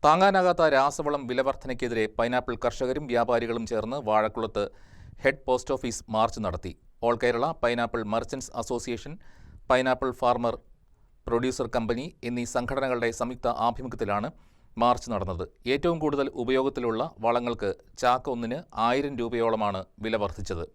താങ്ങാനാകാത്ത രാസവളം വിലവർധനയ്ക്കെതിരെ പൈനാപ്പിൾ കർഷകരും വ്യാപാരികളും ചേർന്ന് വാഴക്കുളത്ത് ഹെഡ് പോസ്റ്റ് ഓഫീസ് മാർച്ച് നടത്തി. All Kerala pineapple merchants association, pineapple farmer producer company എന്നീ സംഘടനകളുടെ സംയുക്ത ആഭിമുഖ്യത്തിലാണ് മാർച്ച് നടന്നത്. ഏറ്റവും കൂടുതൽ ഉപയോഗത്തിലുള്ള വളങ്ങൾക്ക് ചാക്ക് ഒന്നിന് 1000 രൂപയോളമാണ് വില വർദ്ധിച്ചത്.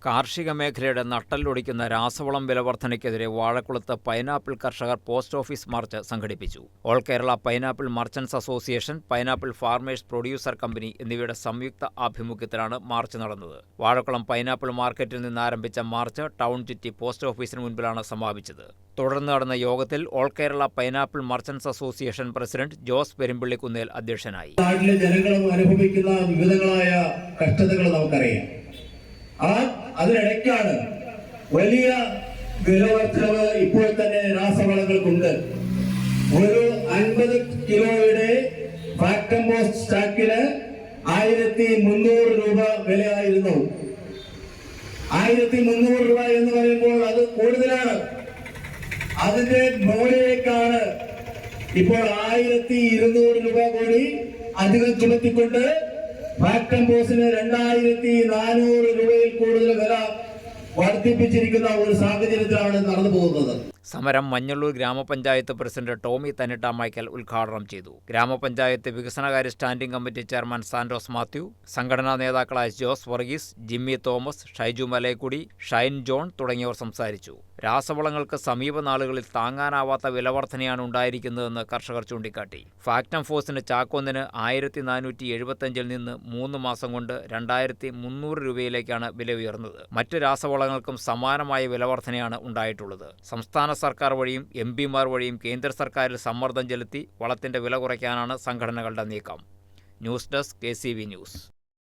കാർഷിക മേഖലയുടെ നട്ടെല്ലൊടിക്കുന്ന രാസവളം വിലവർധനയ്ക്കെതിരെ വാഴക്കുളത്ത് പൈനാപ്പിൾ കർഷകർ പോസ്റ്റ് ഓഫീസ് മാർച്ച് സംഘടിപ്പിച്ചു. All Kerala pineapple merchants association, pineapple farmers producer company എന്നിവയുടെ സംയുക്ത ആഭിമുഖ്യത്തിലാണ് മാർച്ച് നടന്നത്. വാഴക്കുളം പൈനാപ്പിൾ മാർക്കറ്റിൽ നിന്ന് ആരംഭിച്ച മാർച്ച് ടൗൺ ചുറ്റി പോസ്റ്റ് ഓഫീസിന് മുൻപിലാണ് സമാപിച്ചത്. തുടർന്ന് നടന്ന യോഗത്തിൽ all Kerala pineapple merchants association president Jose Perumpillikunnel അധ്യക്ഷനായി. നാട്ടിലെ ജനങ്ങളും അനുഭവിക്കുന്ന വിവിധങ്ങളായ കഷ്ടതകൾ നമുക്കറിയാം. അതിനിടയ്ക്കാണ് വലിയ വിലവർദ്ധനവ് ഇപ്പോൾ തന്നെ രാസവളങ്ങൾക്കുണ്ട്. ഒരു 50 കിലോയുടെ ഫാക്ടം പോസ്റ്റ് സ്റ്റാക്കിന് 1300 രൂപ വിലയായിരുന്നു. 1300 രൂപ എന്ന് പറയുമ്പോൾ അത് കൂടുതലാണ്. അതിന്റെ മുകളിലേക്കാണ് ഇപ്പോൾ 1200 രൂപ കൂടി അധികം ചുമത്തിക്കൊണ്ട് ഫാക്ടം പോസ്റ്റിന് 2400 രൂപയിൽ കൂടുതൽ വില വർദ്ധിപ്പിച്ചിരിക്കുന്ന ഒരു സാഹചര്യത്തിലാണ് നടന്നു പോകുന്നത്. സമരം മഞ്ഞള്ളൂർ ഗ്രാമപഞ്ചായത്ത് പ്രസിഡന്റ് ടോമി തന്നിട്ടാമയ്ക്കൽ ഉദ്ഘാടനം ചെയ്തു. ഗ്രാമപഞ്ചായത്ത് വികസനകാര്യ standing committee chairman Santos Mathew, സംഘടനാ നേതാക്കളായ ജോസ് വർഗീസ്, ജിമ്മി തോമസ്, ഷൈജു മലയക്കുടി, ഷൈൻ ജോൺ തുടങ്ങിയവർ സംസാരിച്ചു. രാസവളങ്ങൾക്ക് സമീപ നാളുകളിൽ താങ്ങാനാവാത്ത വിലവർധനയാണ് ഉണ്ടായിരിക്കുന്നതെന്ന് കർഷകർ ചൂണ്ടിക്കാട്ടി. ഫാക്ടം ഫോഴ്സിന് ചാക്കൊന്നിന് 1475 നിന്ന് 3 മാസം കൊണ്ട് 2300 രൂപയിലേക്കാണ് വില ഉയർന്നത്. മറ്റ് രാസവളങ്ങൾക്കും സമാനമായ വിലവർധനയാണ് ഉണ്ടായിട്ടുള്ളത്. സംസ്ഥാന സർക്കാർ വഴിയും എംപിമാർ വഴിയും കേന്ദ്ര സർക്കാരിൽ സമ്മർദ്ദം ചെലുത്തി വളത്തിന്റെ വില കുറയ്ക്കാനാണ് സംഘടനകളുടെ നീക്കം. News desk KCV news.